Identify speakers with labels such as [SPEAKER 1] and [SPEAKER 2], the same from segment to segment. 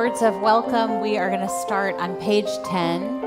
[SPEAKER 1] words of welcome, we are going to start on page 10.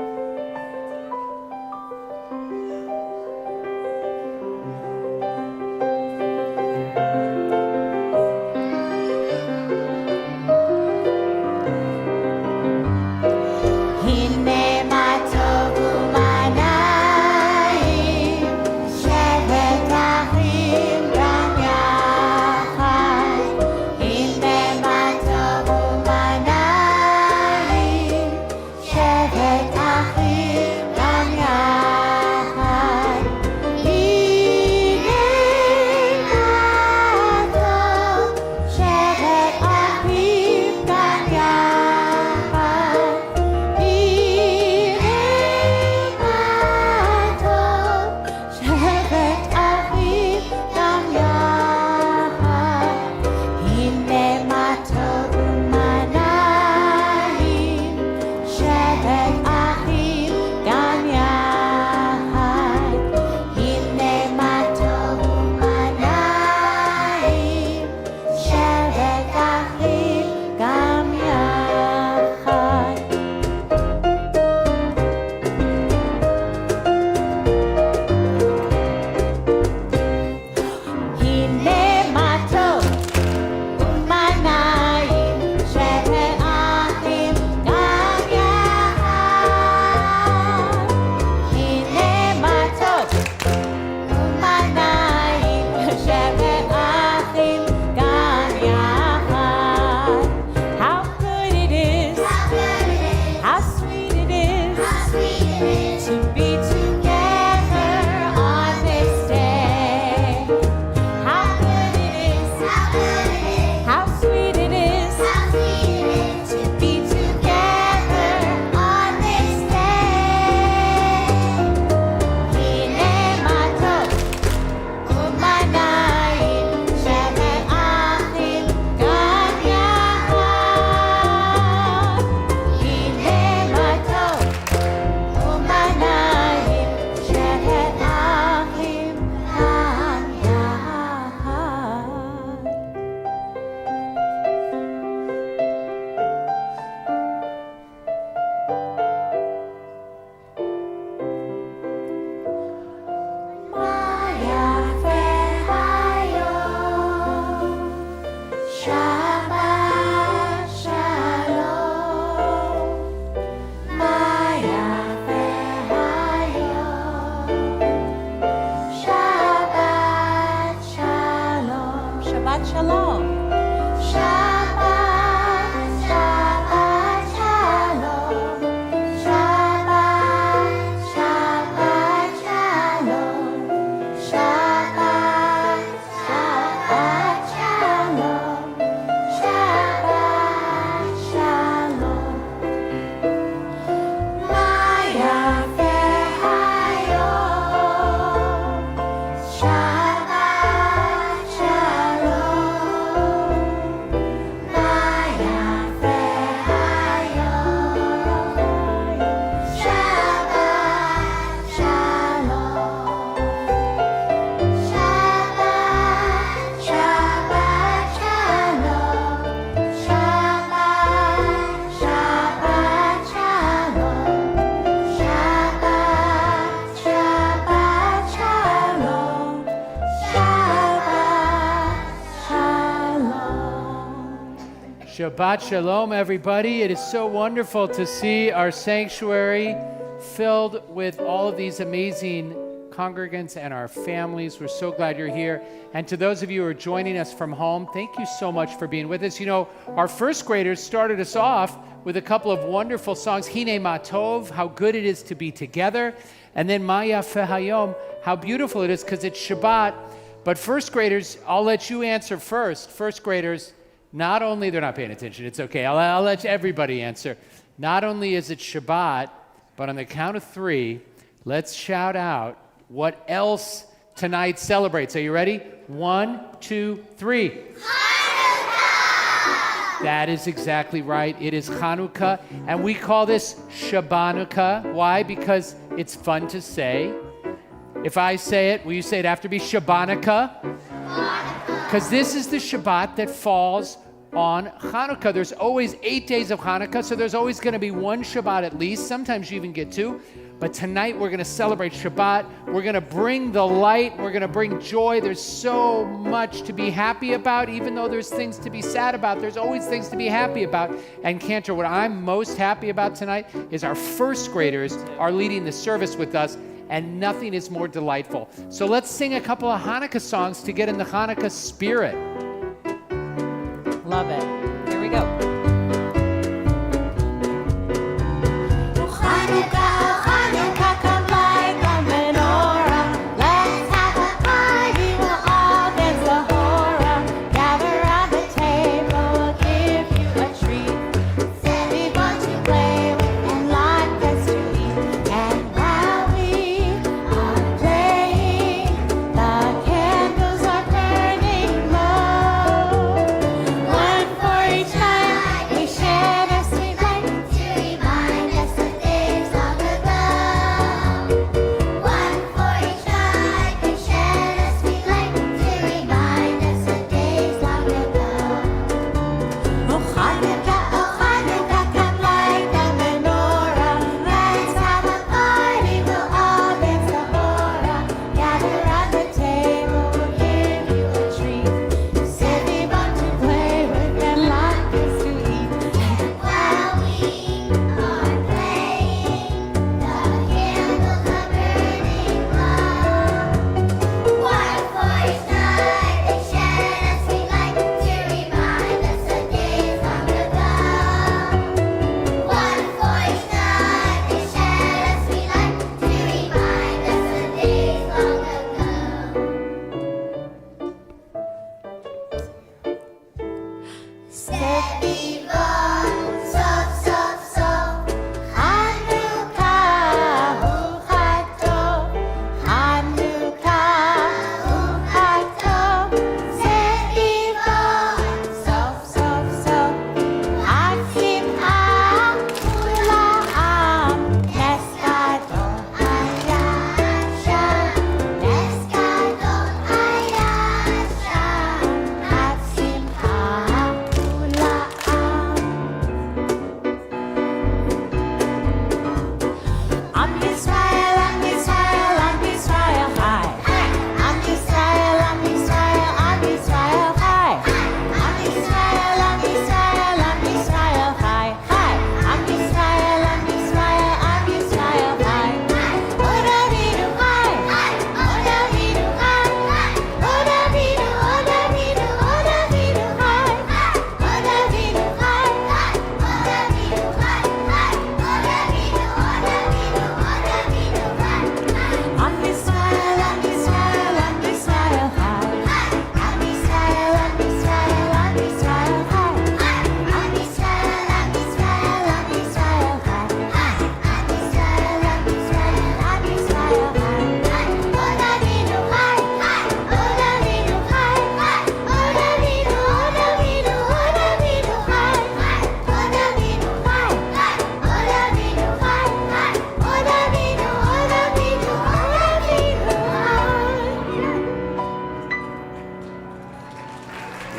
[SPEAKER 2] Shabbat Shalom, everybody. It is so wonderful to see our sanctuary filled with all of these amazing congregants and our families. We're so glad you're here. And to those of you who are joining us from home, thank you so much for being with us. You know, our first graders started us off with a couple of wonderful songs. Hine Ma Tov, how good it is to be together. And then Ma Yafeh Hayom, how beautiful it is because it's Shabbat. But first graders, I'll let you answer first. First graders, not only, they're not paying attention, it's okay. I'll let everybody answer. Not only is it Shabbat, but on the count of three, let's shout out what else tonight celebrates. Are you ready? 1, 2, 3.
[SPEAKER 3] Hanukkah!
[SPEAKER 2] That is exactly right. It is Hanukkah, and we call this Shabbanukkah. Why? Because it's fun to say. If I say it, will you say it after me? Shabbanukkah? Because this is the Shabbat that falls on Hanukkah. There's always 8 days of Hanukkah, so there's always going to be one Shabbat at least. Sometimes you even get two. But tonight we're going to celebrate Shabbat. We're going to bring the light. We're going to bring joy. There's so much to be happy about, even though there's things to be sad about. There's always things to be happy about. And Cantor, what I'm most happy about tonight is our first graders are leading the service with us, and nothing is more delightful. So let's sing a couple of Hanukkah songs to get in the Hanukkah spirit.
[SPEAKER 1] Love it. Here we go.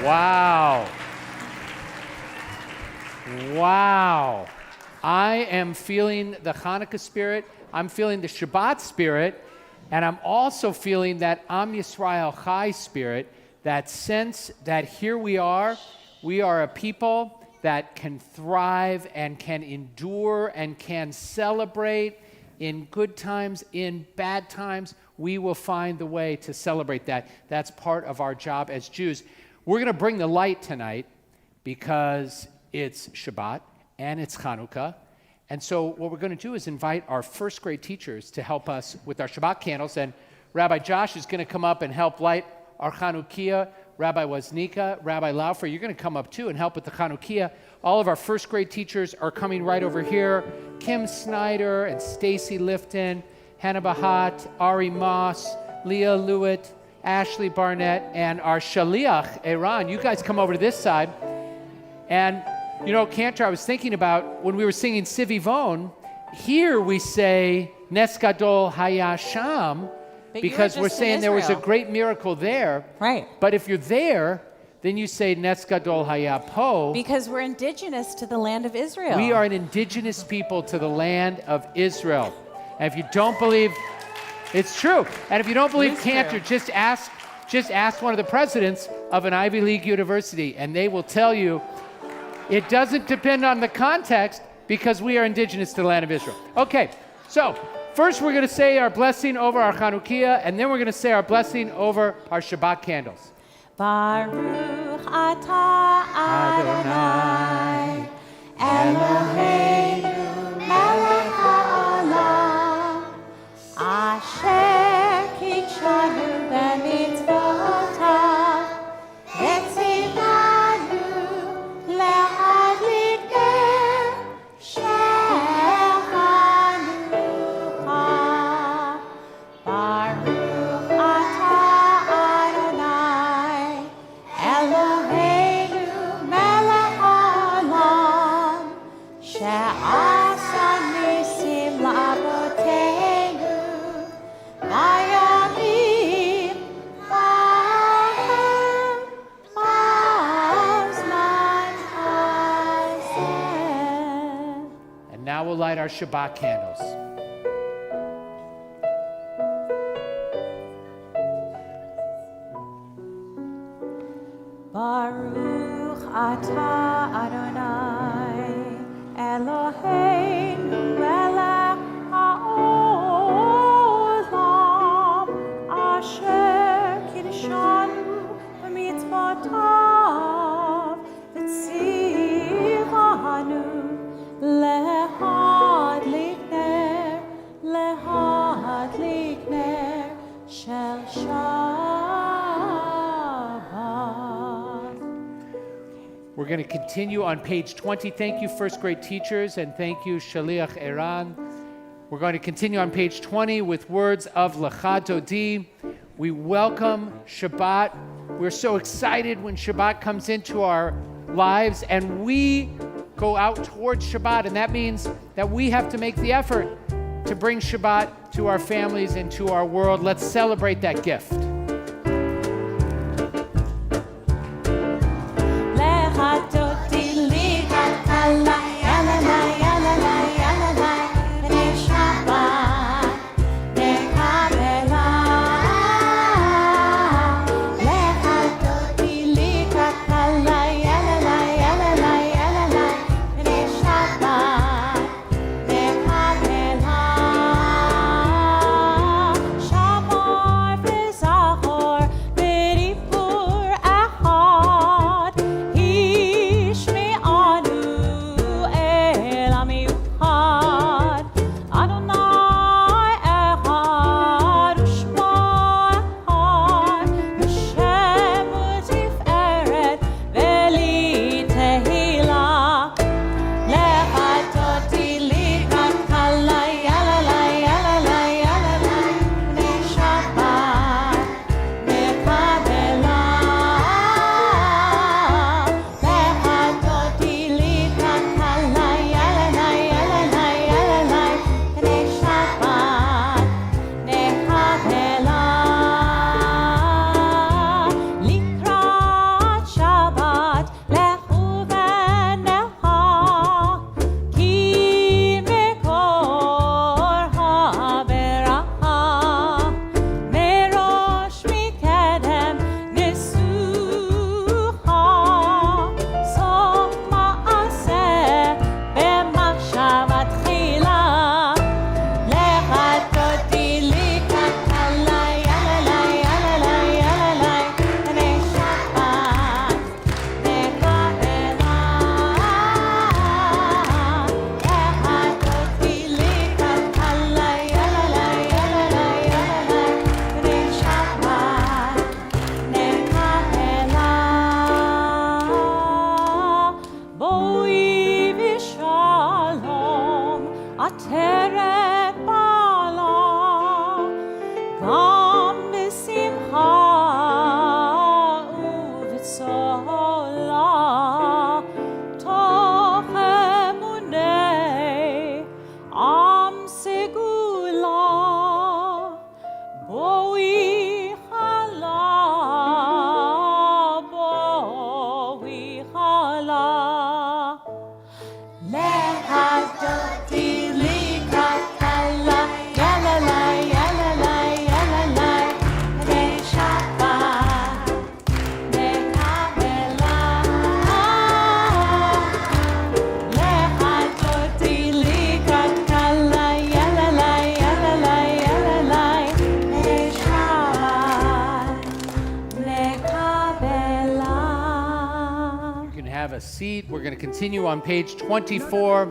[SPEAKER 2] Wow. Wow. I am feeling the Hanukkah spirit. I'm feeling the Shabbat spirit. And I'm also feeling that Am Yisrael Chai spirit, that sense that here we are a people that can thrive and can endure and can celebrate in good times, in bad times. We will find the way to celebrate that. That's part of our job as Jews. We're going to bring the light tonight because it's Shabbat and it's Hanukkah. And so what we're going to do is invite our first grade teachers to help us with our Shabbat candles. And Rabbi Josh is going to come up and help light our Chanukiah. Rabbi Waznika, Rabbi Laufer, you're going to come up too and help with the Chanukiah. All of our first grade teachers are coming right over here. Kim Snyder and Stacy Lifton, Hannah Bahat, Ari Moss, Leah Lewitt, Ashley Barnett, and our Shaliach, Eran. You guys come over to this side. And, you know, Cantor, I was thinking about when we were singing Sivivon, here we say Nes Gadol Hayasham, because we're saying there was a great miracle there.
[SPEAKER 1] Right.
[SPEAKER 2] But if you're there, Then you say Nes Gadol Haya Po.
[SPEAKER 1] Because we're indigenous to the land of Israel.
[SPEAKER 2] We are an indigenous people to the land of Israel. And if you don't believe, it's true. And if you don't believe Cantor, just ask one of the presidents of an Ivy League university, and they will tell you it doesn't depend on the context because we are indigenous to the land of Israel. Okay, so first we're going to say our blessing over our Hanukkah, and then we're going to say our blessing over our Shabbat candles.
[SPEAKER 1] Baruch atah Adonai Eloheinu melech haolam asher kitshanu b'mitzvotav v'tzivanu le'adlik ner shel Hanukkah. Baruch atah Adonai Eloheinu melech haolam she'asa nisim la'avoteinu bayamim ha'hem b'zman hazeh.
[SPEAKER 2] And now we'll light our Shabbat candles.
[SPEAKER 1] Baruch atah Adonai Eloheinu melech haolam asher kidshanu b'mitzvotav v'tzivanu lehadlik ner shel Shabbat.
[SPEAKER 2] We're going to continue on page 20. Thank you, first grade teachers, and thank you, Shaliach Eran. We're going to continue on page 20 with words of Lecha Dodi. We welcome Shabbat. We're so excited when Shabbat comes into our lives, and we go out towards Shabbat, and that means that we have to make the effort to bring Shabbat to our families and to our world. Let's celebrate that gift.
[SPEAKER 1] Shabbat
[SPEAKER 2] a seat. We're going to continue on page 24,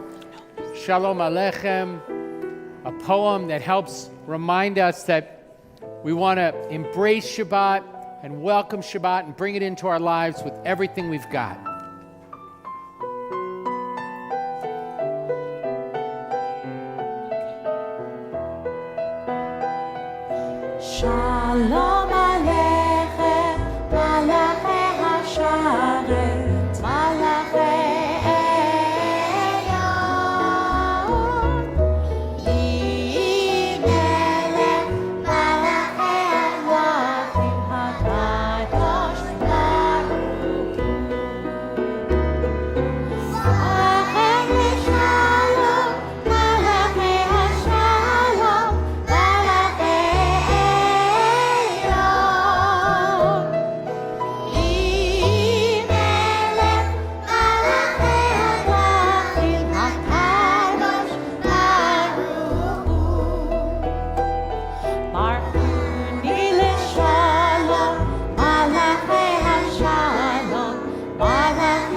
[SPEAKER 2] Shalom Aleichem, a poem that helps remind us that we want to embrace Shabbat and welcome Shabbat and bring it into our lives with everything we've got.
[SPEAKER 1] Shalom Aleichem, Malachi HaSharet, Malachi Elyon, Limelech, Malachi HaMelachim, HaKadosh Baruch Hu. Malachem Shalom, Malachi HaShalom, Malachi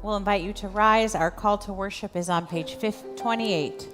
[SPEAKER 1] We'll invite you to rise. Our call to worship is on page 28.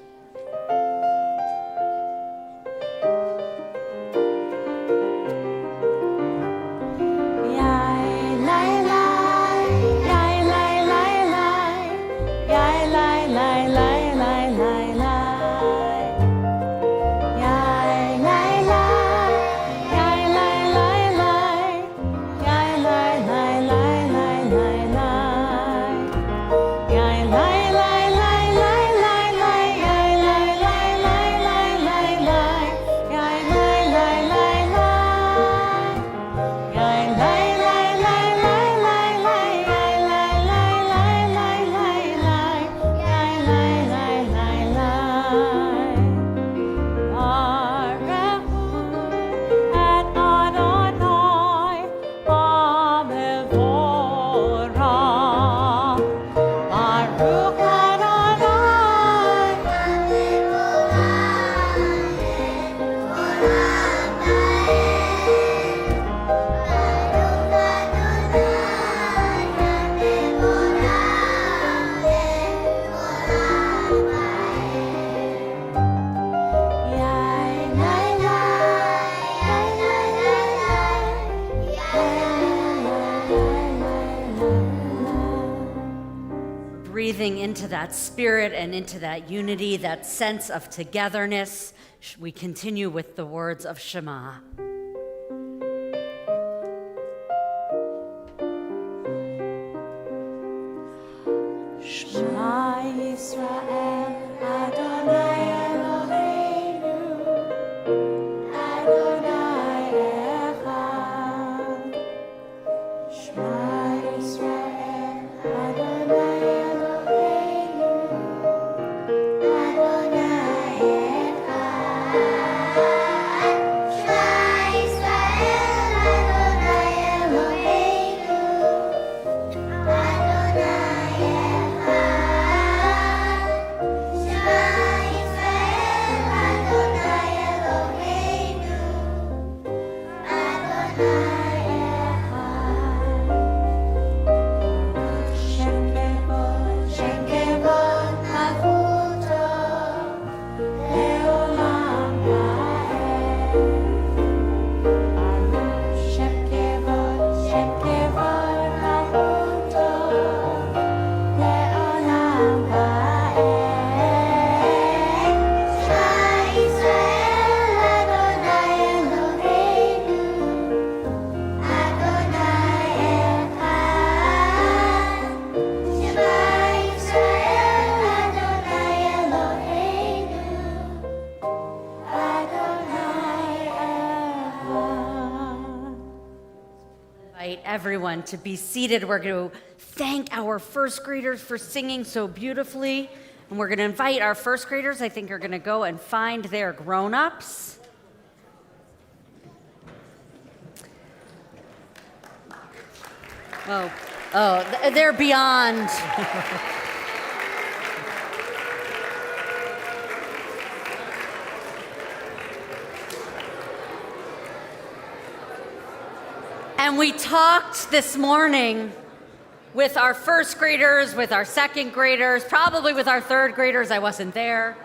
[SPEAKER 3] Breathing into that spirit and into that unity, that sense of togetherness, we continue with the words of Shema.
[SPEAKER 1] Shema Yisrael, Adonai Eloheinu, Adonai Echad. Shema Yisrael, Adonai Eloheinu, Adonai Echad. Shema Yisrael, Adonai Eloheinu, Adonai Echad.
[SPEAKER 3] everyone to be seated. We're going to thank our first graders for singing so beautifully. And we're going to invite our first graders, I think, are going to go and find their grown-ups. Oh, they're beyond. And we talked this morning with our first graders, with our second graders, probably with our third graders, I wasn't there.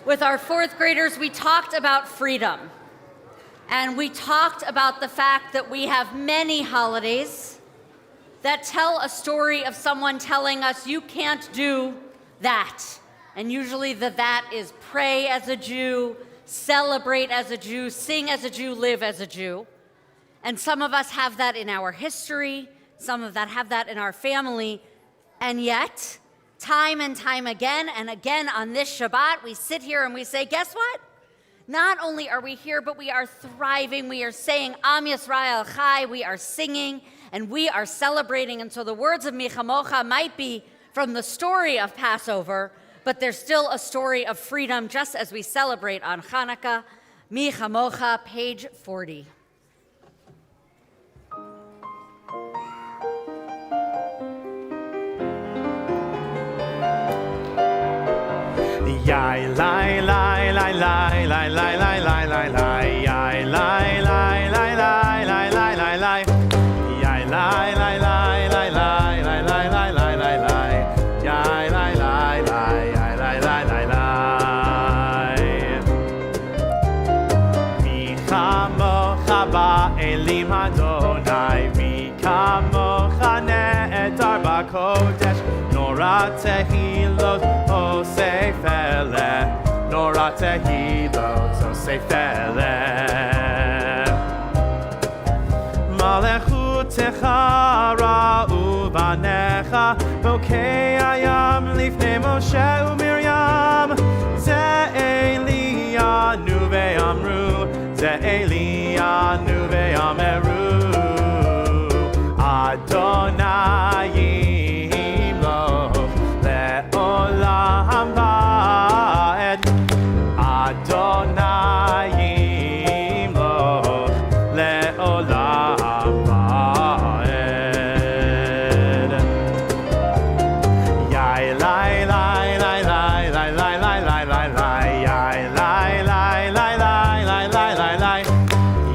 [SPEAKER 3] With our fourth graders, we talked about freedom. And we talked about the fact that we have many holidays that tell a story of someone telling us, you can't do that. And usually that is pray as a Jew, celebrate as a Jew, sing as a Jew, live as a Jew. And some of us have that in our history, some of that have that in our family, and yet, time and time again and again on this Shabbat, we sit here and we say, guess what? Not only are we here, but we are thriving. We are saying, Am Yisrael Chai, we are singing, and we are celebrating. And so the words of Mi Chamocha might be from the story of Passover, but there's still a story of freedom, just as we celebrate on Hanukkah. Mi Chamocha, page 40.
[SPEAKER 4] Yai lai lai lai lai lai lai lai lai lai lai yai lai lai lai lai lai lai lai lai yai lai lai lai lai lai lai lai lai lai lai lai yai lai lai lai yai lai lai lai lai Mi chamocha ba'elim Adonai Mi chamocha ne'etar ba'kodesh Nora tehilot osei feleh Nora tehilot osei feleh Malechutecha ra'u banecha Bokei hayam lifnei Moshe u'Miriam Ze Elianu ve'amru Ze Elianu ve'ameru Adonai Le'olam va'ed Adonai yimloch Le'olam va'ed Yai lai lai lai lai lai lai lai lai lai lai Yai lai lai lai lai lai lai lai lai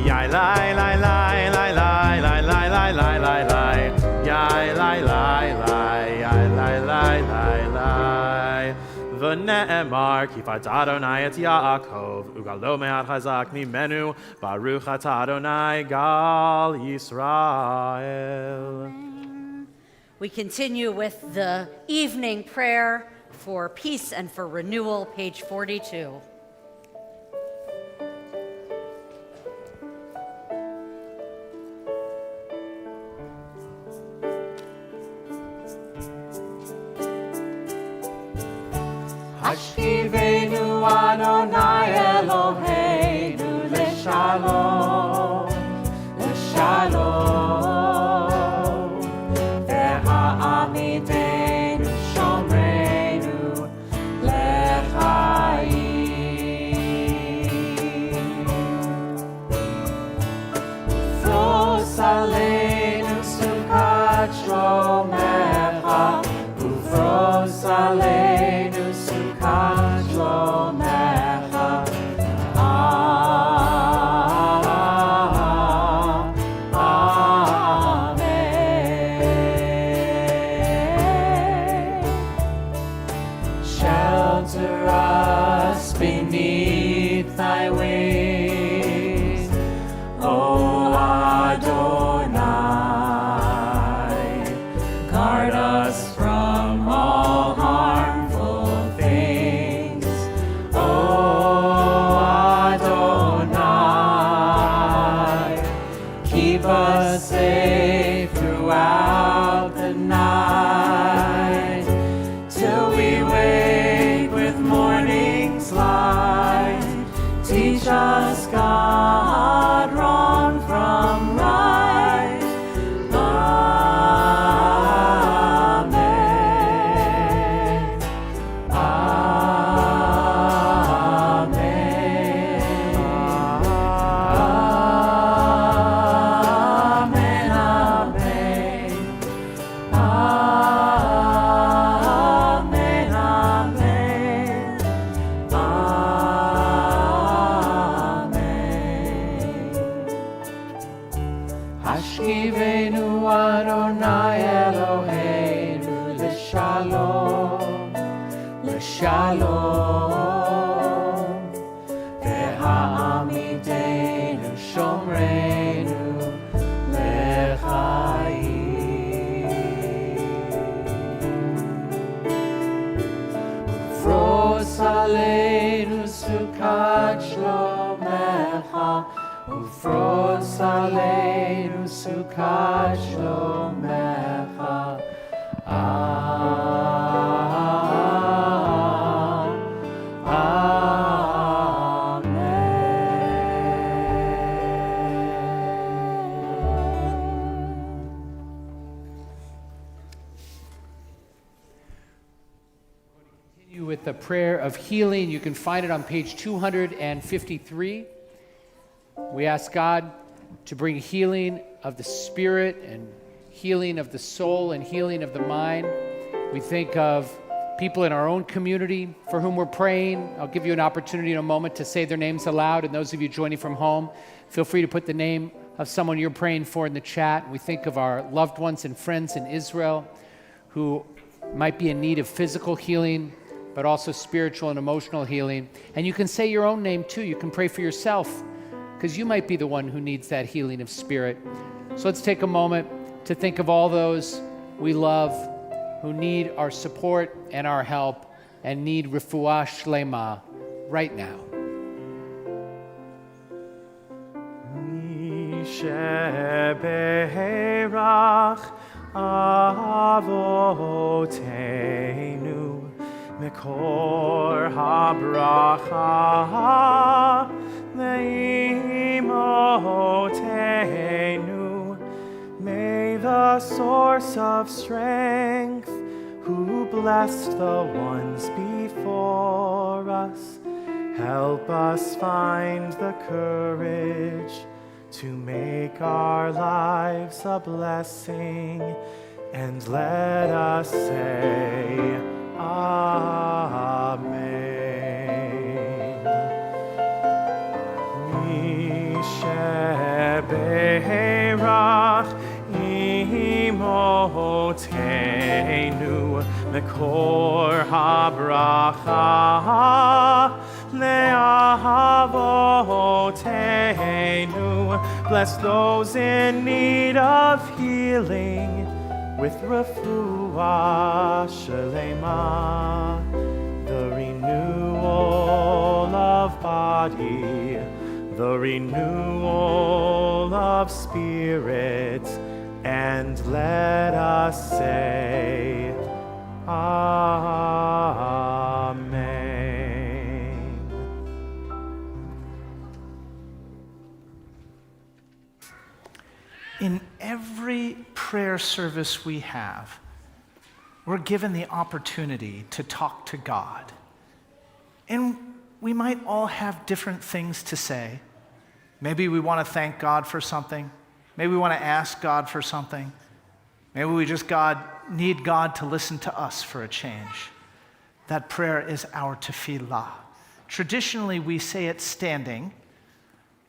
[SPEAKER 4] Yai lai lai lai lai lai lai lai lai lai lai lai Yai lai lai lai Yai lai lai lai lai V'ne'emar kifat Adonai et Yaakov Ugalo me'ad chazak mimenu Baruch atah Adonai gal Yisrael.
[SPEAKER 3] We continue with the evening prayer for peace and for renewal, page 42.
[SPEAKER 4] Hashkivenu Adonai Eloheinu Leshalom, Leshalom Ve'ha'amidenu Shomreinu Lechaim Ufros aleinu Sukkot Shlomecha Ufros aleinu Sukkot Shlomecha Amen. Shelter us beneath thy wings, O Adonai. Guard us from all harmful things, O Adonai. Keep us safe throughout the night, till we wake with morning's light. Teach us
[SPEAKER 2] לשלום, והעמידנו שומרנו לחיים. ופרוס עלינו סוכת שלומך, ופרוס עלינו סוכת שלומך. With the prayer of healing. You can find it on page 253. We ask God to bring healing of the spirit and healing of the soul and healing of the mind. We think of people in our own community for whom we're praying. I'll give you an opportunity in a moment to say their names aloud, and those of you joining from home, feel free to put the name of someone you're praying for in the chat. We think of our loved ones and friends in Israel who might be in need of physical healing, but also spiritual and emotional healing. And you can say your own name too. You can pray for yourself, because you might be the one who needs that healing of spirit. So let's take a moment to think of all those we love who need our support and our help and need refuah shlema right now.
[SPEAKER 4] Sheberach Avotenu Mekor habracha leimotenu. May the source of strength, who blessed the ones before us, help us find the courage to make our lives a blessing, and let us say Amen. Misheberach imotenu mekor habracha le'avotenu. Bless those in need of healing with refuah shlema, the renewal of body, the renewal of spirit, and let us say Amen.
[SPEAKER 5] In every prayer service we have, we're given the opportunity to talk to God. And we might all have different things to say. Maybe we want to thank God for something. Maybe we want to ask God for something. Maybe we just need God to listen to us for a change. That prayer is our tefillah. Traditionally, we say it standing,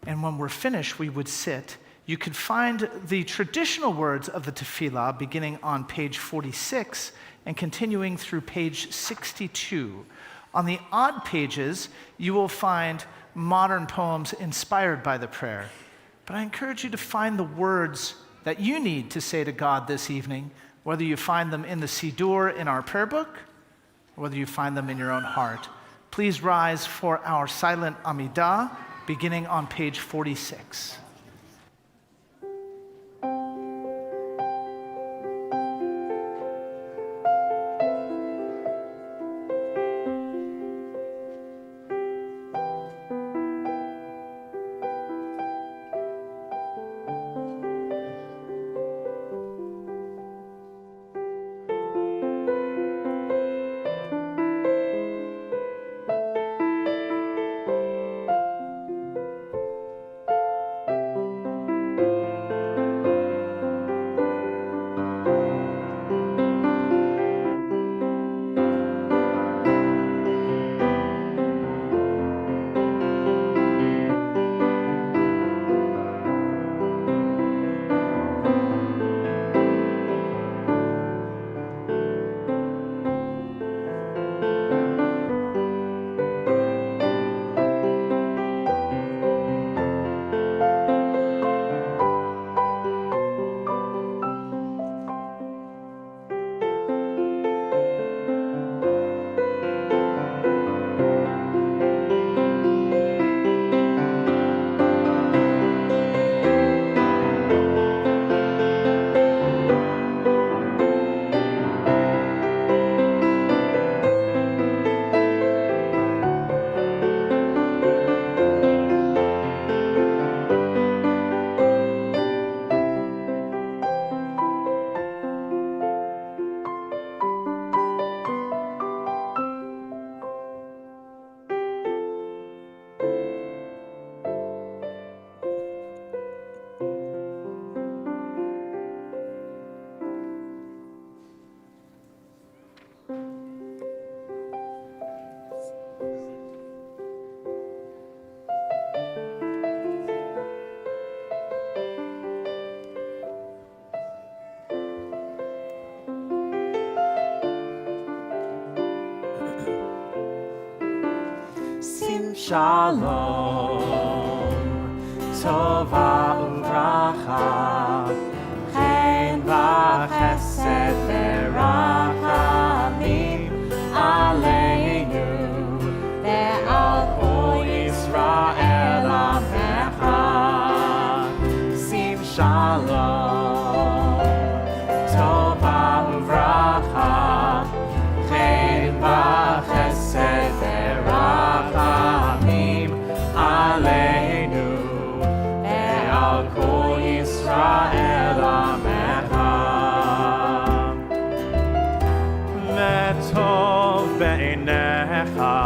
[SPEAKER 5] and when we're finished, we would sit. You could find the traditional words of the tefillah beginning on page 46 and continuing through page 62. On the odd pages, you will find modern poems inspired by the prayer. But I encourage you to find the words that you need to say to God this evening, whether you find them in the Siddur in our prayer book, or whether you find them in your own heart. Please rise for our silent Amidah, beginning on page 46.
[SPEAKER 4] Shalom, Tova Uvracha, Chen v'chesed v'rachamim Aleinu ve'al kol Yisrael Amecha. Sim Shalom, Tova Uvracha, Chen v'chesed v'rachamim Aleinu ve'al kol Yisrael Amecha. V'tov be'einecha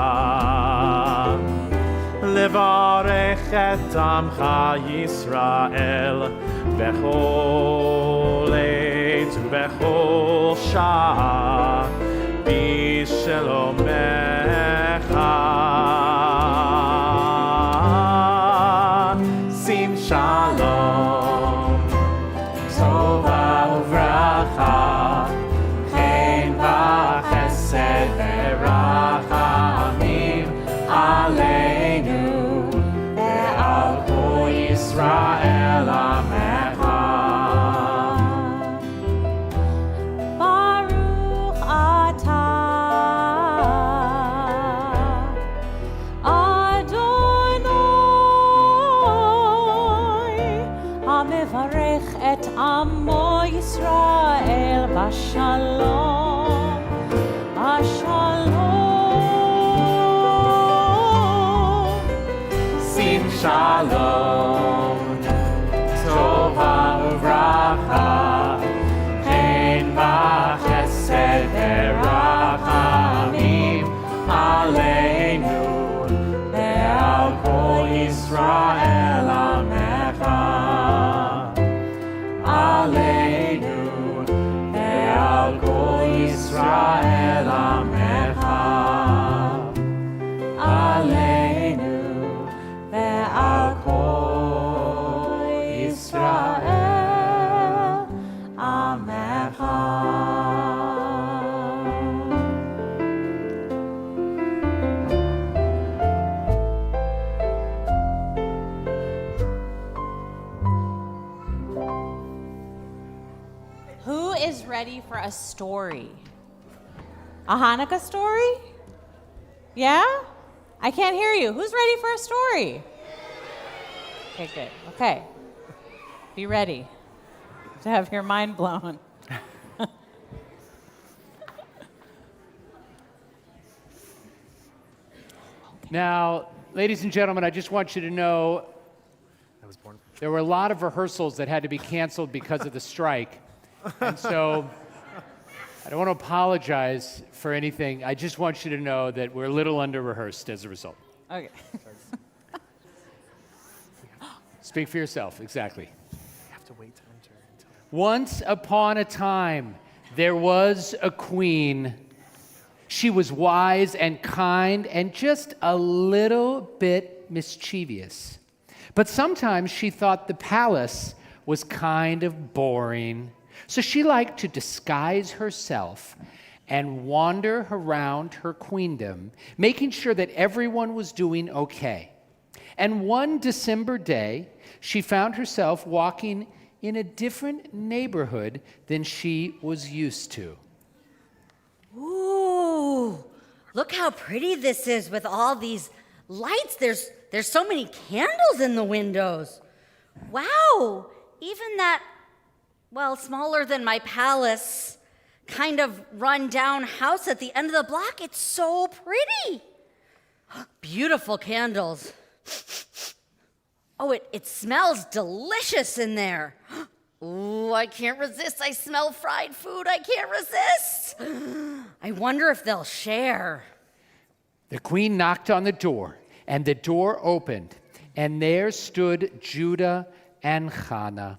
[SPEAKER 4] levarech et amcha Yisrael bechol עת ובכל שעה בשלומך. שים שלום, טובה וברכה, חן וחסד ורחמים עלינו ועל כל ישראל עמך.
[SPEAKER 1] Baruch atah Adonai hamevarech et amo Yisrael bashalom bashalom.
[SPEAKER 4] שים שלום, טובה וברכה, חן וחסד ורחמים עלינו ועל כל ישראל עמך. עלינו ועל כל ישראל עמך. עלינו ועל כל ישראל עמך.
[SPEAKER 1] Who is ready for a story? A Hanukkah story? Yeah? I can't hear you. Who's ready for a story? Okay, good. Okay. Be ready to have your mind blown.
[SPEAKER 2] Now, ladies and gentlemen, I just want you to know there were a lot of rehearsals that had to be canceled because of the strike. And so I don't want to apologize for anything. I just want you to know that we're a little under-rehearsed as a result.
[SPEAKER 1] Okay.
[SPEAKER 2] Speak for yourself, exactly.
[SPEAKER 4] You have to wait to enter until...
[SPEAKER 2] Once upon a time, there was a queen. She was wise and kind and just a little bit mischievous. But sometimes she thought the palace was kind of boring. So she liked to disguise herself and wander around her queendom, making sure that everyone was doing okay. And one December day, she found herself walking in a different neighborhood than she was used to.
[SPEAKER 3] Ooh, look how pretty this is with all these lights. There's so many candles in the windows. Wow, even that, well, smaller than my palace, kind of run-down house at the end of the block, it's so pretty. Beautiful candles. Oh, it smells delicious in there. Ooh, I can't resist. I smell fried food. I can't resist. I wonder if they'll share.
[SPEAKER 2] The queen knocked on the door, and the door opened, and there stood Judah and Hannah.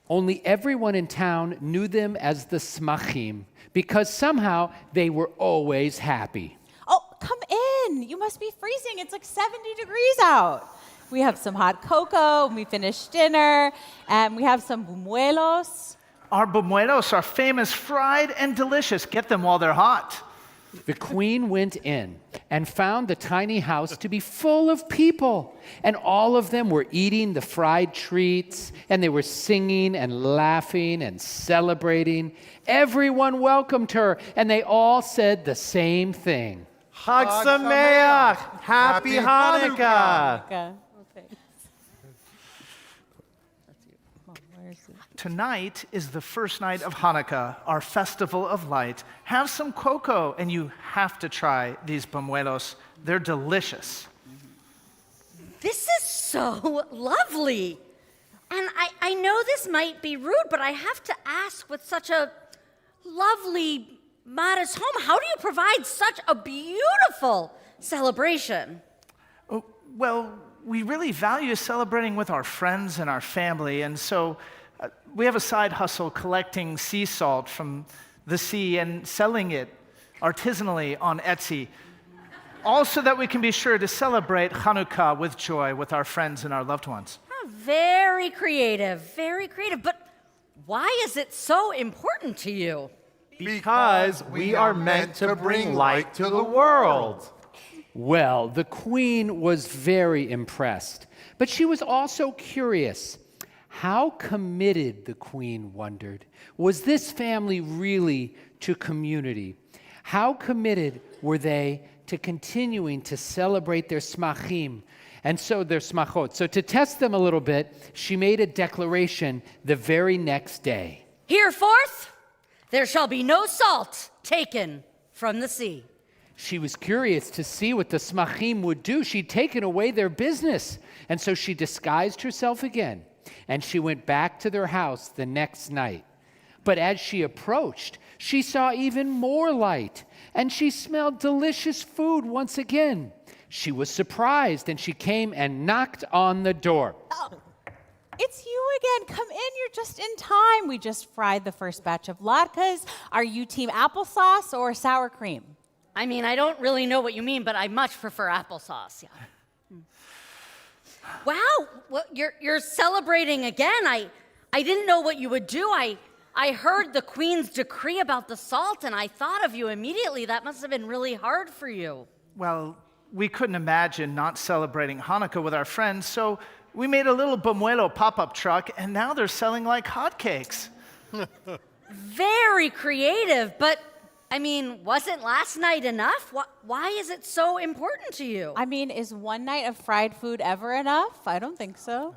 [SPEAKER 2] Only everyone in town knew them as the Smachim, because somehow they were always happy.
[SPEAKER 1] Oh, come in. You must be freezing. It's like 70 degrees out. We have some hot cocoa, and we finished dinner, and we have some buñuelos.
[SPEAKER 5] Our buñuelos are famous, fried and delicious. Get them while they're hot.
[SPEAKER 2] The queen went in, and found the tiny house to be full of people. And all of them were eating the fried treats, and they were singing and laughing and celebrating. Everyone welcomed her, and they all said the same thing.
[SPEAKER 4] Chag Sameach! Happy Hanukkah!
[SPEAKER 1] Okay. Where is it?
[SPEAKER 5] Tonight is the first night of Hanukkah, our festival of light. Have some cocoa, and you have to try these pañuelos. They're delicious.
[SPEAKER 3] This is so lovely. And I know this might be rude, but I have to ask, with such a lovely, modest home, how do you provide such a beautiful celebration?
[SPEAKER 5] Oh, well, we really value celebrating with our friends and our family, and so we have a side hustle collecting sea salt from the sea and selling it artisanally on Etsy, all so that we can be sure to celebrate Hanukkah with joy with our friends and our loved ones.
[SPEAKER 3] Oh, very creative, very creative. But why is it so important to you?
[SPEAKER 4] Because we are meant to bring light to the world.
[SPEAKER 2] Well, the queen was very impressed, but she was also curious. How committed, the queen wondered, was this family really to community? How committed were they to continuing to celebrate their smachim, and so their smachot? So to test them a little bit, she made a declaration the very next day.
[SPEAKER 3] Hereforth, there shall be no salt taken from the sea.
[SPEAKER 2] She was curious to see what the smachim would do. She'd taken away their business, and so she disguised herself again. And she went back to their house the next night. But as she approached, she saw even more light, and she smelled delicious food once again. She was surprised, and she came and knocked on the door.
[SPEAKER 1] Oh, it's you again. Come in. You're just in time. We just fried the first batch of latkes. Are you team applesauce or sour cream?
[SPEAKER 3] I mean, I don't really know what you mean, but I much prefer applesauce. Yeah. Wow, well, you're celebrating again. I didn't know what you would do. I heard the Queen's decree about the salt, and I thought of you immediately. That must have been really hard for you.
[SPEAKER 5] Well, we couldn't imagine not celebrating Hanukkah with our friends, so we made a little pañuelo pop-up truck, and now they're selling like hotcakes.
[SPEAKER 3] Very creative, but I mean, wasn't last night enough? Why is it so important to you?
[SPEAKER 1] I mean, is one night of fried food ever enough? I don't think so.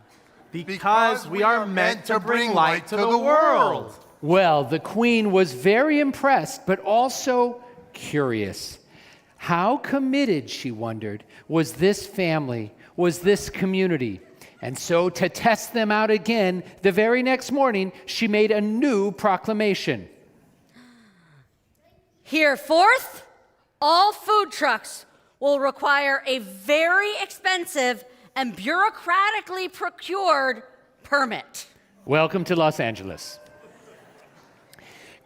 [SPEAKER 4] Because we are meant to bring light to the world.
[SPEAKER 2] Well, the queen was very impressed, but also curious. How committed, she wondered, was this family, was this community? And so to test them out again, the very next morning, she made a new proclamation.
[SPEAKER 3] Hereforth, all food trucks will require a very expensive and bureaucratically procured permit.
[SPEAKER 2] Welcome to Los Angeles.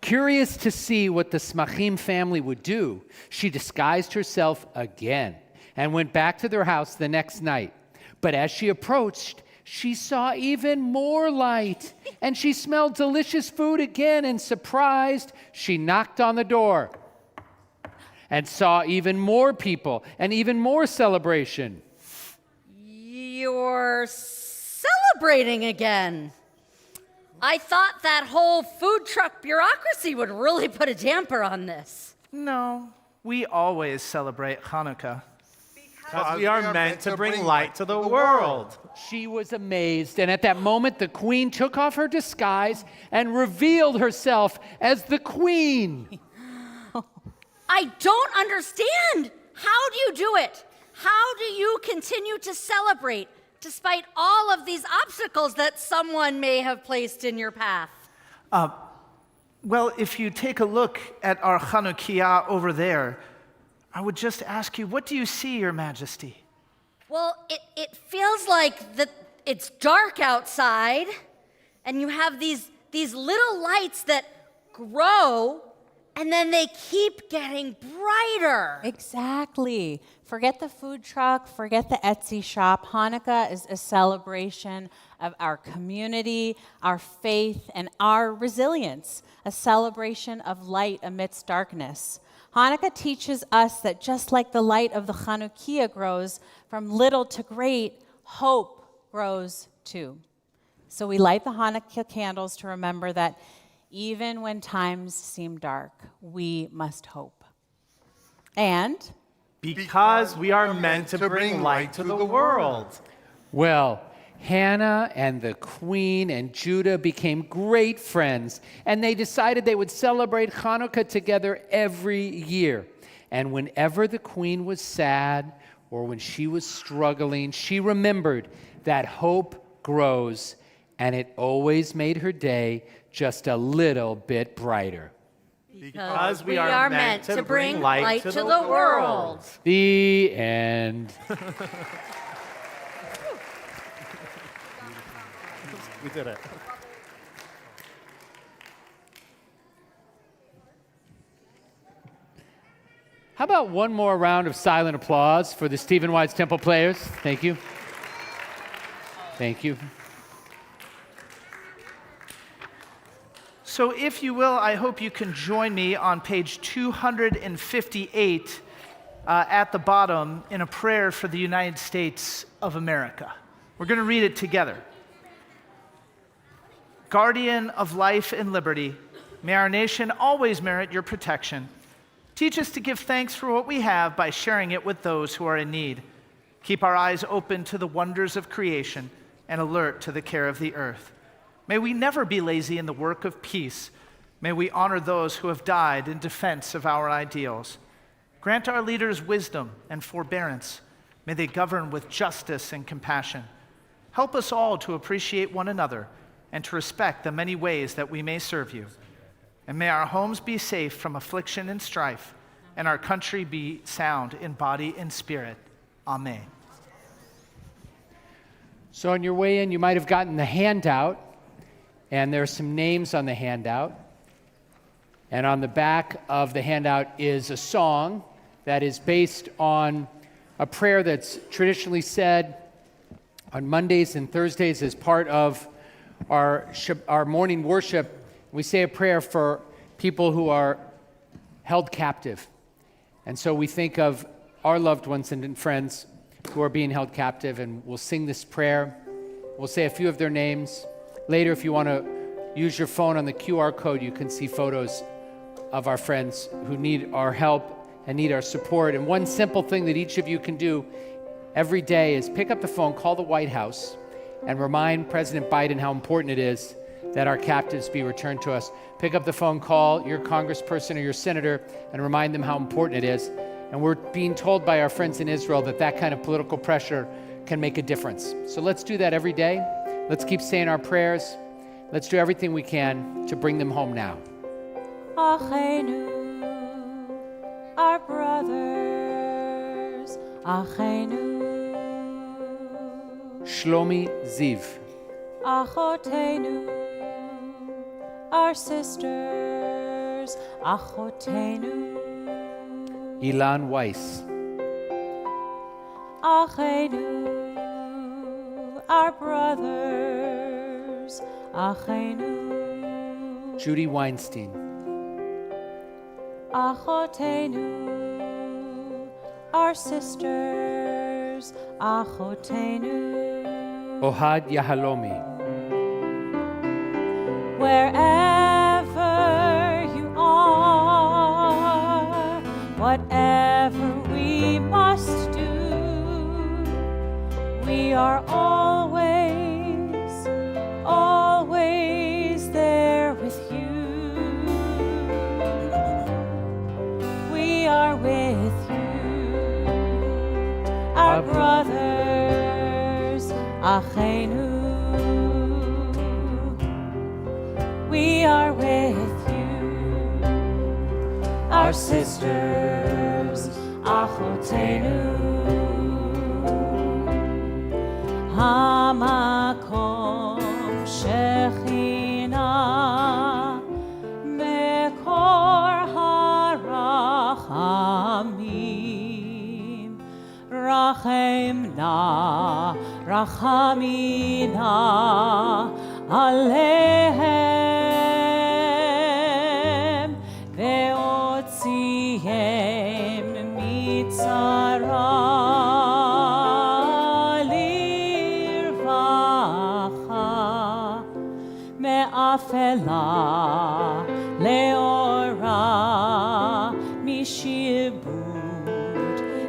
[SPEAKER 2] Curious to see what the Smachim family would do, she disguised herself again and went back to their house the next night. But as she approached, she saw even more light, and she smelled delicious food again, and surprised, she knocked on the door and saw even more people and even more celebration.
[SPEAKER 3] You're celebrating again. I thought that whole food truck bureaucracy would really put a damper on this.
[SPEAKER 5] No, we always celebrate Hanukkah.
[SPEAKER 4] Because we are meant to bring light to the world.
[SPEAKER 2] She was amazed, and at that moment, the queen took off her disguise and revealed herself as the queen.
[SPEAKER 3] I don't understand. How do you do it? How do you continue to celebrate despite all of these obstacles that someone may have placed in your path?
[SPEAKER 5] Well, if you take a look at our Chanukiah over there, I would just ask you, what do you see, Your Majesty?
[SPEAKER 3] Well, it feels like that it's dark outside, and you have these little lights that grow, and then they keep getting brighter.
[SPEAKER 1] Exactly. Forget the food truck, forget the Etsy shop. Hanukkah is a celebration of our community, our faith, and our resilience, a celebration of light amidst darkness. Hanukkah teaches us that just like the light of the Chanukiah grows from little to great, hope grows too. So we light the Hanukkah candles to remember that even when times seem dark, we must hope. And
[SPEAKER 4] Because we are meant to bring light to the world.
[SPEAKER 2] Well, Hannah and the queen and Judah became great friends, and they decided they would celebrate Hanukkah together every year. And whenever the queen was sad or when she was struggling, she remembered that hope grows, and it always made her day just a little bit brighter.
[SPEAKER 4] Because we are meant to bring light to the world.
[SPEAKER 2] The end.
[SPEAKER 4] We did it.
[SPEAKER 2] How about one more round of silent applause for the Stephen Wise Temple players? Thank you. Thank you.
[SPEAKER 5] So, if you will, I hope you can join me on page 258 at the bottom in a prayer for the United States of America. We're going to read it together. Guardian of life and liberty, may our nation always merit your protection. Teach us to give thanks for what we have by sharing it with those who are in need. Keep our eyes open to the wonders of creation and alert to the care of the earth. May we never be lazy in the work of peace. May we honor those who have died in defense of our ideals. Grant our leaders wisdom and forbearance. May they govern with justice and compassion. Help us all to appreciate one another and to respect the many ways that we may serve you. And may our homes be safe from affliction and strife, and our country be sound in body and spirit. Amen.
[SPEAKER 2] So on your way in, you might have gotten the handout, and there are some names on the handout. And on the back of the handout is a song that is based on a prayer that's traditionally said on Mondays and Thursdays as part of our morning worship. We say a prayer for people who are held captive. And so we think of our loved ones and friends who are being held captive, and we'll sing this prayer. We'll say a few of their names. Later, if you want to use your phone on the QR code, you can see photos of our friends who need our help and need our support. And one simple thing that each of you can do every day is pick up the phone, call the White House, and remind President Biden how important it is that our captives be returned to us. Pick up the phone, call your congressperson or your senator, and remind them how important it is. And we're being told by our friends in Israel that that kind of political pressure can make a difference. So let's do that every day. Let's keep saying our prayers. Let's do everything we can to bring them home now.
[SPEAKER 1] Achenu, our brothers, Achenu.
[SPEAKER 2] Shlomi Ziv.
[SPEAKER 1] Achotenu, our sisters, Achotenu.
[SPEAKER 2] Ilan Weiss.
[SPEAKER 1] Achenu, our brothers, Achenu.
[SPEAKER 2] Judy Weinstein.
[SPEAKER 1] Achotenu, our sisters, Achotenu.
[SPEAKER 2] Ohad Yahalomi.
[SPEAKER 1] Wherever you are, whatever we must do, we are always, always there with you. We are with you, our brothers, Achenu. We are with you, our sisters, Achotenu. Hamakom Shechina Mekor Harachamim Rachemna Rachamina Alehem Veotzihem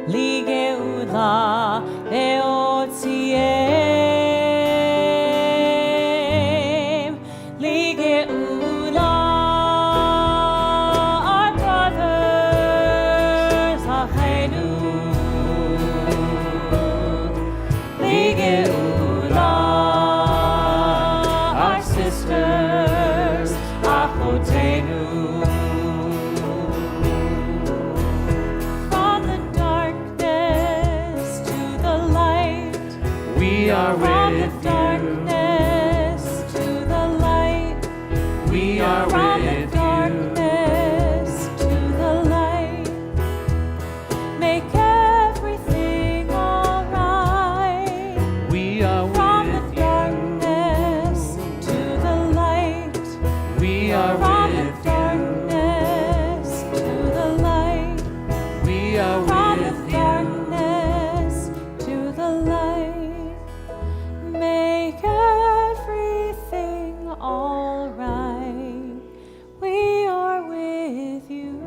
[SPEAKER 1] li geula leotziem, li geula. Our brothers, Achainu, li geula. Our sisters, Achotenu.
[SPEAKER 2] We are
[SPEAKER 1] From the
[SPEAKER 2] with
[SPEAKER 1] darkness to the light.
[SPEAKER 2] We are
[SPEAKER 1] From the
[SPEAKER 2] with
[SPEAKER 1] darkness to the light. Make everything alright.
[SPEAKER 2] We are
[SPEAKER 1] From the
[SPEAKER 2] with
[SPEAKER 1] darkness to the light.
[SPEAKER 2] We are
[SPEAKER 1] From the
[SPEAKER 2] with
[SPEAKER 1] darkness to the light.
[SPEAKER 2] We are
[SPEAKER 1] From the
[SPEAKER 2] with
[SPEAKER 1] darkness to the light. Make everything all right. We are with you.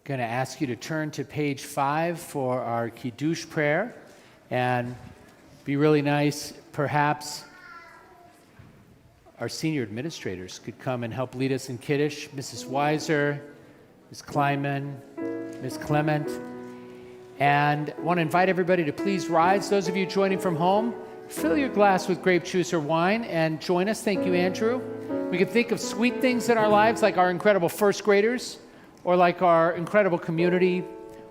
[SPEAKER 2] Going to ask you to turn to page 5 for our Kiddush prayer, and be really nice, perhaps our senior administrators could come and help lead us in Kiddush. Mrs. Weiser, Ms. Kleiman, Ms. Clement. And I want to invite everybody to please rise. Those of you joining from home, fill your glass with grape juice or wine and join us. Thank you, Andrew. We can think of sweet things in our lives like our incredible first graders, or like our incredible community,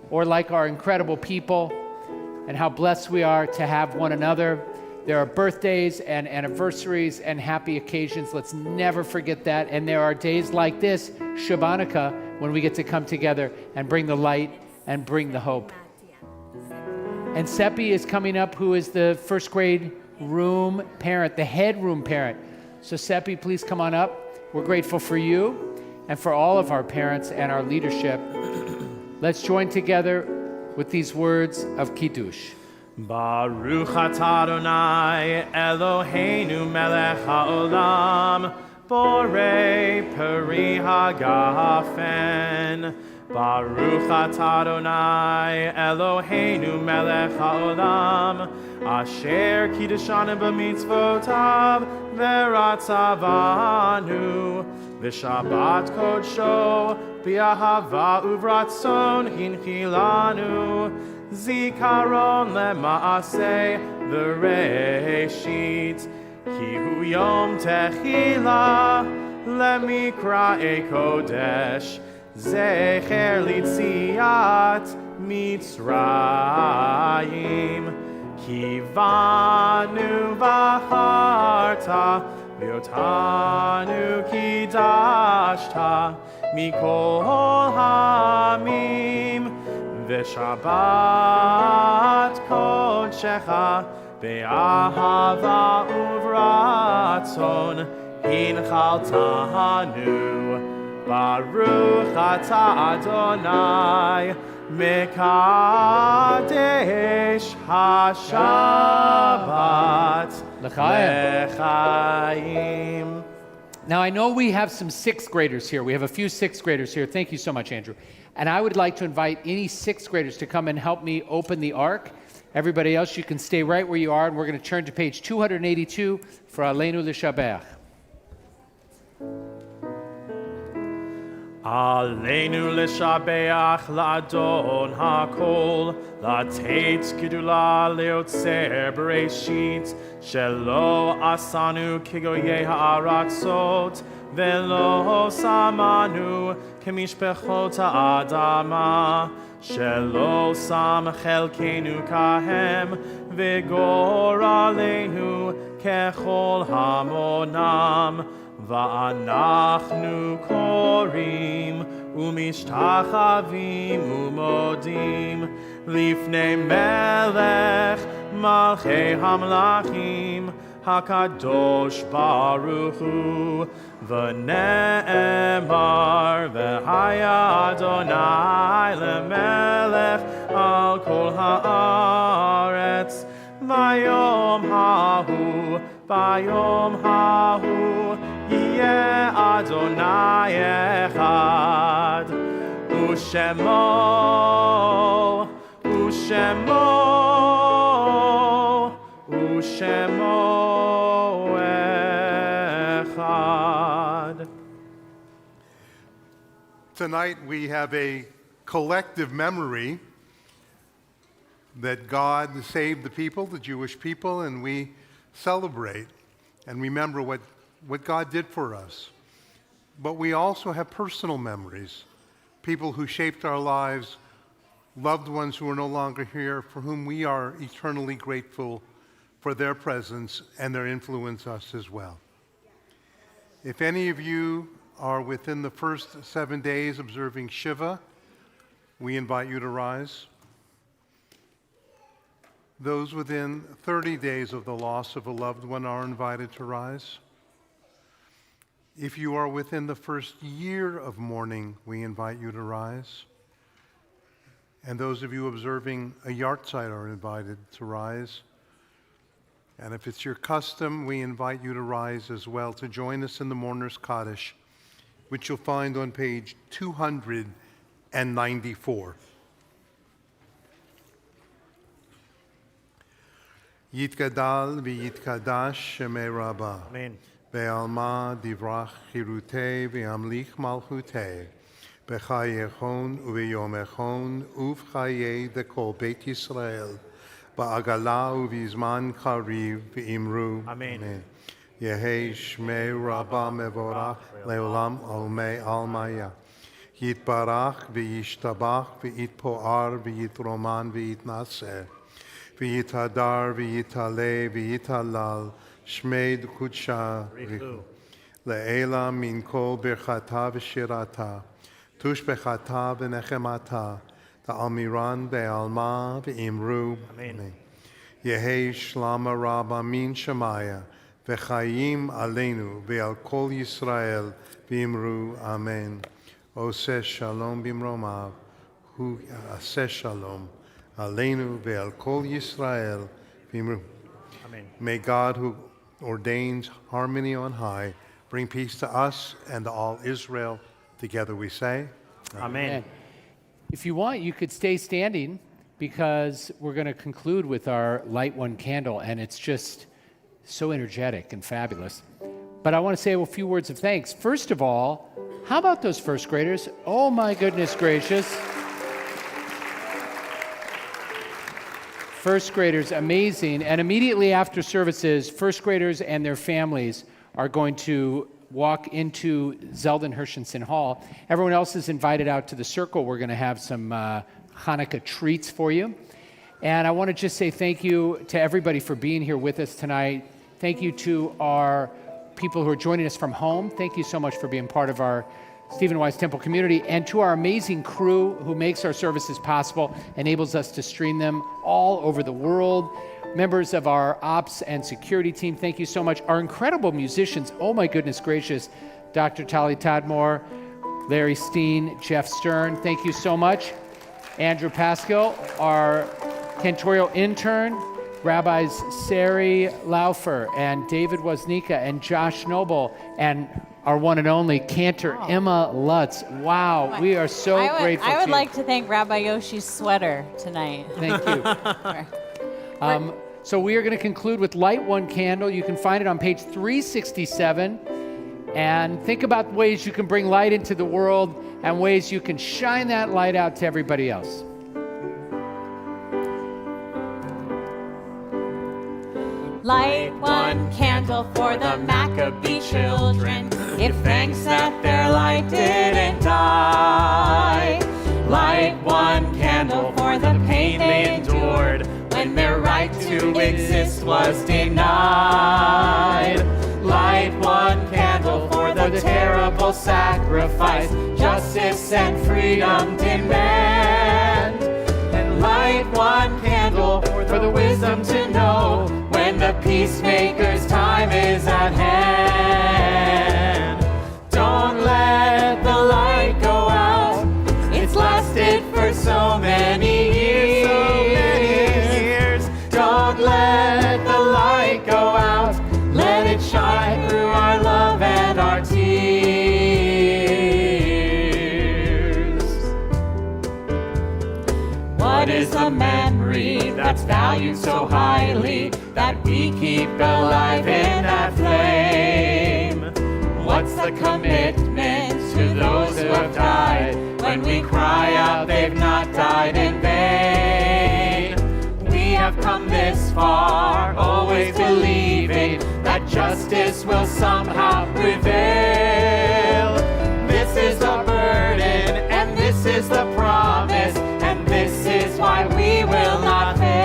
[SPEAKER 2] or like our incredible people, and how blessed we are to have one another. There are birthdays and anniversaries and happy occasions. Let's never forget that. And there are days like this, Shabbat, when we get to come together and bring the light and bring the hope. And Seppi is coming up, who is the first grade room parent, the head room parent. So Seppi, please come on up. We're grateful for you and for all of our parents and our leadership. Let's join together with these words of Kiddush.
[SPEAKER 4] Baruch atah Adonai Eloheinu melech haolam borei peri hagafen. Baruch atah Adonai Eloheinu melech haolam asher kiddeshanu b'mitzvotav v'ratzavanu v'shabbat kodsho b'ahava uvratzon hinchilanu zikaron lemaaseh v'reishit ki hu yom techila lemikra'e kodesh zecher litziat mitzrayim ki vanu v'acharta v'otanu kiddashta mikol hamim v'shabbat kodshecha be'ahava uvratzon hinchaltanu Baruch atah Adonai mekadesh hashabbat lechaim.
[SPEAKER 2] Now, I know we have some sixth graders here. We have a few sixth graders here. Thank you so much, Andrew. And I would like to invite any sixth graders to come and help me open the ark. Everybody else, you can stay right where you are, and we're going to turn to page 282 for Aleinu L'Shabach.
[SPEAKER 4] Aleinu l'shabeach la'adon ha'kol la'tetz gedula le'otzer bereshit shelo asanu kigoyei ha'aratzot velo samanu kemishpechot ha'adama shelo sam chelkenu kahem v'gor aleinu kechol hamonam Va'anachnu korim umishtachavim umodim lifnei melech malchei hamlachim hakadosh baruch hu v'ne'emar v'haya Adonai lemelech al kol haaretz vayom hahu ביום ההוא יהיה אדוני אחד, ושמו אחד.
[SPEAKER 6] Tonight we have a collective memory that God saved the people, the Jewish people, and we celebrate and remember what God did for us. But we also have personal memories, people who shaped our lives, loved ones who are no longer here, for whom we are eternally grateful for their presence and their influence us as well. If any of you are within the first 7 days observing Shiva, we invite you to rise. Those within 30 days of the loss of a loved one are invited to rise. If you are within the first year of mourning, we invite you to rise. And those of you observing a yahrzeit are invited to rise. And if it's your custom, we invite you to rise as well to join us in the Mourner's Kaddish, which you'll find on page 294. Yitgadal v'yitkadash shemei Rabbah.
[SPEAKER 4] Amen.
[SPEAKER 6] Ve'alma divrach chirutei ve'amlich malchutei. B'chayechon uve'yomechon uv'chayei dekol Beit Yisrael. Ba'agala uv'izman kariv ve'imru.
[SPEAKER 4] Amen.
[SPEAKER 6] Yehei shmei Rabbah mevorach le'olam olmei almaya. Yitbarach ve'yishtabach ve'yitpo'ar ve'yitroman ve'yitnaseh. V'yitadar v'yitale v'yitalal shmei d'kudsha richu. Le'ela min kol birchata v'shirata. Tush bechata v'nechemata. Ta'almiran ve'alma ve'imru.
[SPEAKER 4] Amen.
[SPEAKER 6] Yehei shlama rabba min shemaya. V'chayim aleinu ve'al kol Yisrael ve'imru. Amen. Oseh shalom bimromav. Hu aseh shalom. Aleinu ve'al kol Yisrael v'imru.
[SPEAKER 4] Amen.
[SPEAKER 6] May God, who ordains harmony on high, bring peace to us and to all Israel. Together we say,
[SPEAKER 4] Amen.
[SPEAKER 2] If you want, you could stay standing because we're going to conclude with our light one candle, and it's just so energetic and fabulous. But I want to say a few words of thanks. First of all, how about those first graders? Oh my goodness gracious. First graders, amazing. And immediately after services, first graders and their families are going to walk into Zeldin Hershenson Hall. Everyone else is invited out to the circle. We're going to have some Hanukkah treats for you. And I want to just say thank you to everybody for being here with us tonight. Thank you to our people who are joining us from home. Thank you so much for being part of our Stephen Wise Temple community, and to our amazing crew who makes our services possible, enables us to stream them all over the world. Members of our ops and security team, thank you so much. Our incredible musicians, oh my goodness gracious, Dr. Tali Tadmore, Larry Steen, Jeff Stern, thank you so much. Andrew Pascal, our cantorial intern, Rabbis Sari Laufer and David Woznicka and Josh Noble, and our one and only cantor, Emma Lutz. Wow, we are so grateful to you.
[SPEAKER 1] I would like to thank Rabbi Yoshi's sweater tonight.
[SPEAKER 2] Thank you. So we are going to conclude with Light One Candle. You can find it on page 367. And think about ways you can bring light into the world and ways you can shine that light out to everybody else.
[SPEAKER 1] Light one candle for the Maccabee children. Give thanks that their light didn't die. Light one candle for the pain they endured when their right to exist was denied. Light one candle for the terrible sacrifice justice and freedom demand. And light one candle for the wisdom to know when the peacemaker's time is at hand. Don't let the light go out. It's lasted for so many years. Don't let the light go out. Let
[SPEAKER 2] that's valued so highly that we keep alive in that flame. What's the commitment to those who have died when we cry out they've not died in vain? We have come this far, always believing that justice will somehow prevail. This is the burden, and this is the promise, and this is why we will not fail.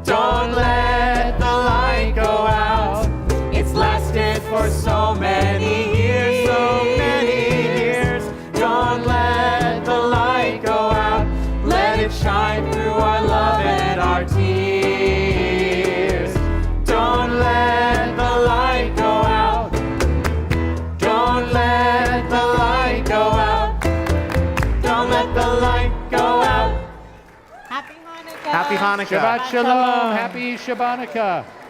[SPEAKER 2] Don't let the light go out. It's lasted for so many years, so many years. Don't let the light go out. Let it shine through our love and our tears. Don't let the light go out. Don't let the light go out. Don't let the light go out.
[SPEAKER 1] Happy Hanukkah.
[SPEAKER 4] Happy Hanukkah.
[SPEAKER 2] Shabbat Shalom. Happy Shabbat Hanukkah.